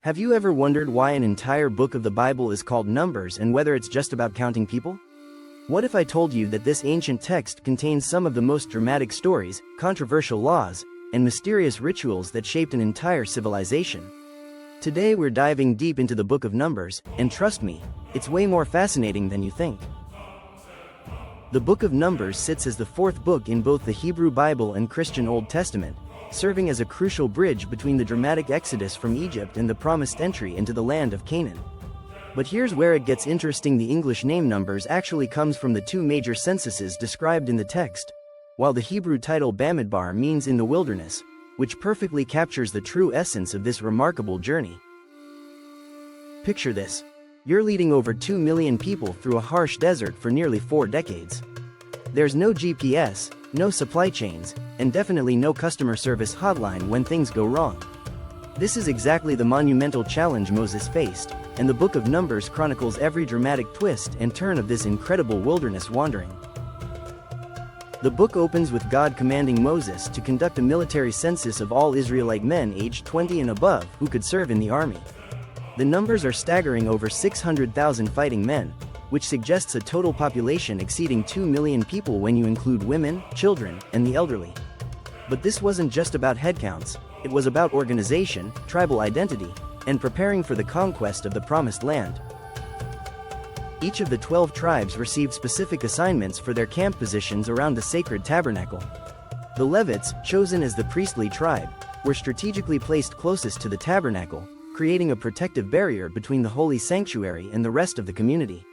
Have you ever wondered why an entire book of the Bible is called Numbers and whether it's just about counting people? What if I told you that this ancient text contains some of the most dramatic stories, controversial laws, and mysterious rituals that shaped an entire civilization? Today we're diving deep into the book of Numbers, and trust me, it's way more fascinating than you think. The book of Numbers sits as the fourth book in both the Hebrew Bible and Christian Old Testament, serving as a crucial bridge between the dramatic exodus from Egypt and the promised entry into the land of Canaan. But here's where it gets interesting. The English name Numbers actually comes from the two major censuses described in the text, while the Hebrew title Bamidbar means in the wilderness, which perfectly captures the true essence of this remarkable journey. Picture this. You're leading over 2 million people through a harsh desert for nearly 4 decades. There's no GPS, no supply chains, and definitely no customer service hotline when things go wrong. This is exactly the monumental challenge Moses faced, and the book of Numbers chronicles every dramatic twist and turn of this incredible wilderness wandering. The book opens with God commanding Moses to conduct a military census of all Israelite men aged 20 and above who could serve in the army. The numbers are staggering: over 600,000 fighting men, which suggests a total population exceeding 2 million people when you include women, children, and the elderly. But this wasn't just about headcounts, it was about organization, tribal identity, and preparing for the conquest of the Promised Land. Each of the 12 tribes received specific assignments for their camp positions around the sacred tabernacle. The Levites, chosen as the priestly tribe, were strategically placed closest to the tabernacle, creating a protective barrier between the holy sanctuary and the rest of the community.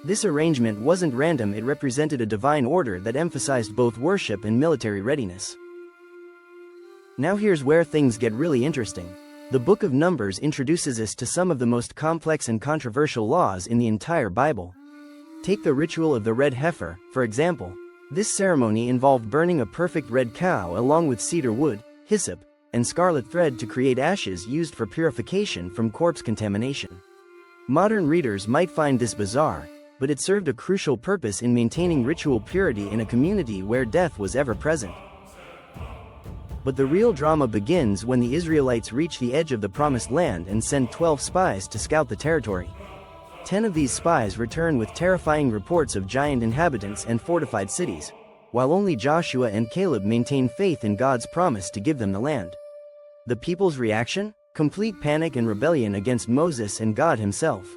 This arrangement wasn't random, it represented a divine order that emphasized both worship and military readiness. Now here's where things get really interesting. The book of Numbers introduces us to some of the most complex and controversial laws in the entire Bible. Take the ritual of the red heifer, for example. This ceremony involved burning a perfect red cow along with cedar wood, hyssop, and scarlet thread to create ashes used for purification from corpse contamination. Modern readers might find this bizarre, but it served a crucial purpose in maintaining ritual purity in a community where death was ever present. But the real drama begins when the Israelites reach the edge of the Promised Land and send 12 spies to scout the territory. 10 of these spies return with terrifying reports of giant inhabitants and fortified cities, while only Joshua and Caleb maintain faith in God's promise to give them the land. The people's reaction? Complete panic and rebellion against Moses and God himself.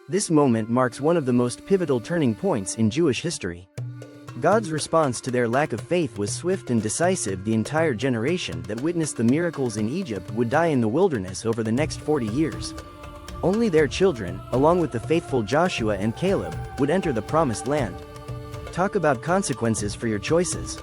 This moment marks one of the most pivotal turning points in Jewish history. God's response to their lack of faith was swift and decisive. The entire generation that witnessed the miracles in Egypt would die in the wilderness over the next 40 years. Only their children, along with the faithful Joshua and Caleb, would enter the Promised Land. Talk about consequences for your choices.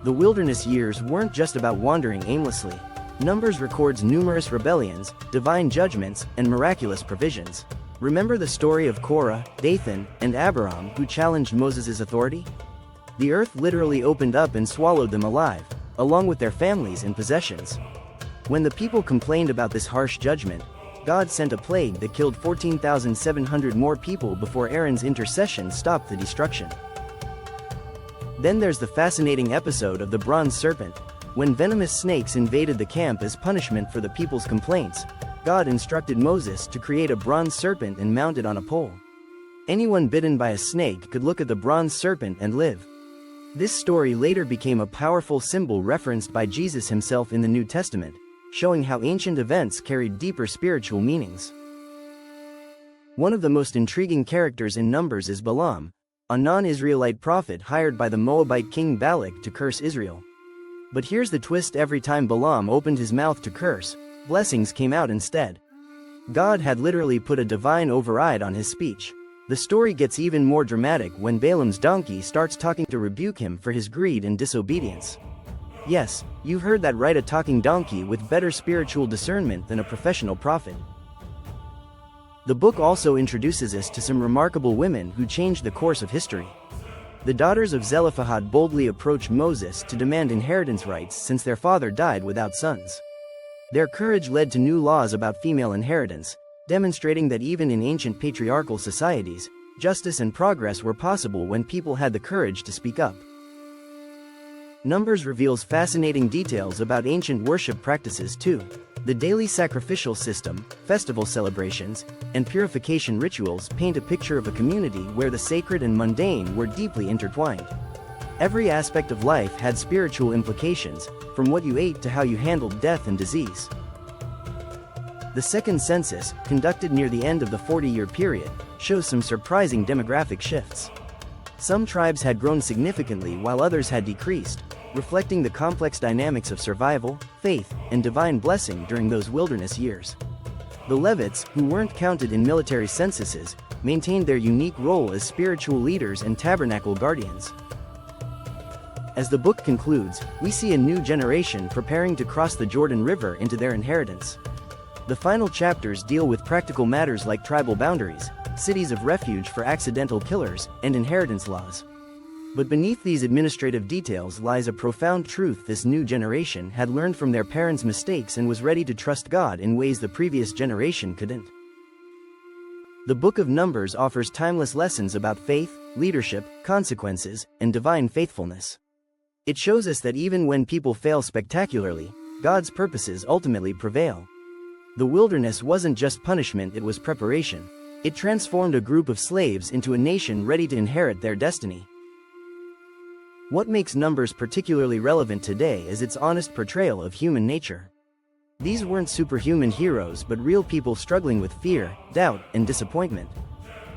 The wilderness years weren't just about wandering aimlessly. Numbers records numerous rebellions, divine judgments, and miraculous provisions. Remember the story of Korah, Dathan, and Abiram who challenged Moses' authority? The earth literally opened up and swallowed them alive, along with their families and possessions. When the people complained about this harsh judgment, God sent a plague that killed 14,700 more people before Aaron's intercession stopped the destruction. Then there's the fascinating episode of the bronze serpent. When venomous snakes invaded the camp as punishment for the people's complaints, God instructed Moses to create a bronze serpent and mount it on a pole. Anyone bitten by a snake could look at the bronze serpent and live. This story later became a powerful symbol referenced by Jesus himself in the New Testament, showing how ancient events carried deeper spiritual meanings. One of the most intriguing characters in Numbers is Balaam, a non-Israelite prophet hired by the Moabite king Balak to curse Israel. But here's the twist: every time Balaam opened his mouth to curse, blessings came out instead. God had literally put a divine override on his speech. The story gets even more dramatic when Balaam's donkey starts talking to rebuke him for his greed and disobedience. Yes, you heard that right, a talking donkey with better spiritual discernment than a professional prophet. The book also introduces us to some remarkable women who changed the course of history. The daughters of Zelophehad boldly approached Moses to demand inheritance rights since their father died without sons. Their courage led to new laws about female inheritance, demonstrating that even in ancient patriarchal societies, justice and progress were possible when people had the courage to speak up. Numbers reveals fascinating details about ancient worship practices too. The daily sacrificial system, festival celebrations, and purification rituals paint a picture of a community where the sacred and mundane were deeply intertwined. Every aspect of life had spiritual implications, from what you ate to how you handled death and disease. The second census, conducted near the end of the 40-year period, shows some surprising demographic shifts. Some tribes had grown significantly while others had decreased, reflecting the complex dynamics of survival, faith, and divine blessing during those wilderness years. The Levites, who weren't counted in military censuses, maintained their unique role as spiritual leaders and tabernacle guardians. As the book concludes, we see a new generation preparing to cross the Jordan River into their inheritance. The final chapters deal with practical matters like tribal boundaries, cities of refuge for accidental killers, and inheritance laws. But beneath these administrative details lies a profound truth: this new generation had learned from their parents' mistakes and was ready to trust God in ways the previous generation couldn't. The Book of Numbers offers timeless lessons about faith, leadership, consequences, and divine faithfulness. It shows us that even when people fail spectacularly, God's purposes ultimately prevail. The wilderness wasn't just punishment, it was preparation. It transformed a group of slaves into a nation ready to inherit their destiny. What makes Numbers particularly relevant today is its honest portrayal of human nature. These weren't superhuman heroes but real people struggling with fear, doubt, and disappointment.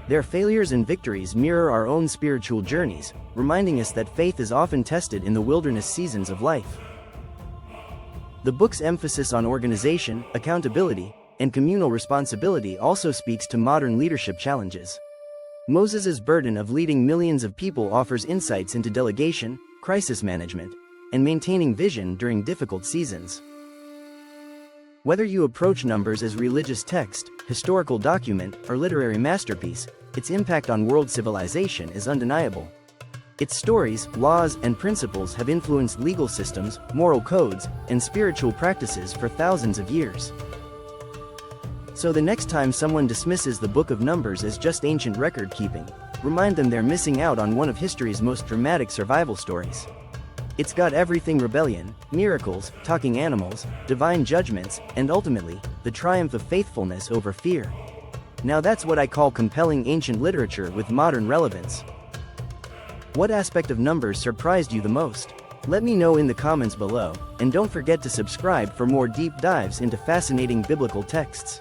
Their failures and victories mirror our own spiritual journeys, reminding us that faith is often tested in the wilderness seasons of life. The book's emphasis on organization, accountability, and communal responsibility also speaks to modern leadership challenges. Moses' burden of leading millions of people offers insights into delegation, crisis management, and maintaining vision during difficult seasons. Whether you approach Numbers as religious text, historical document, or literary masterpiece, its impact on world civilization is undeniable. Its stories, laws, and principles have influenced legal systems, moral codes, and spiritual practices for thousands of years. So the next time someone dismisses the Book of Numbers as just ancient record-keeping, remind them they're missing out on one of history's most dramatic survival stories. It's got everything: rebellion, miracles, talking animals, divine judgments, and ultimately, the triumph of faithfulness over fear. Now that's what I call compelling ancient literature with modern relevance. What aspect of Numbers surprised you the most? Let me know in the comments below, and don't forget to subscribe for more deep dives into fascinating biblical texts.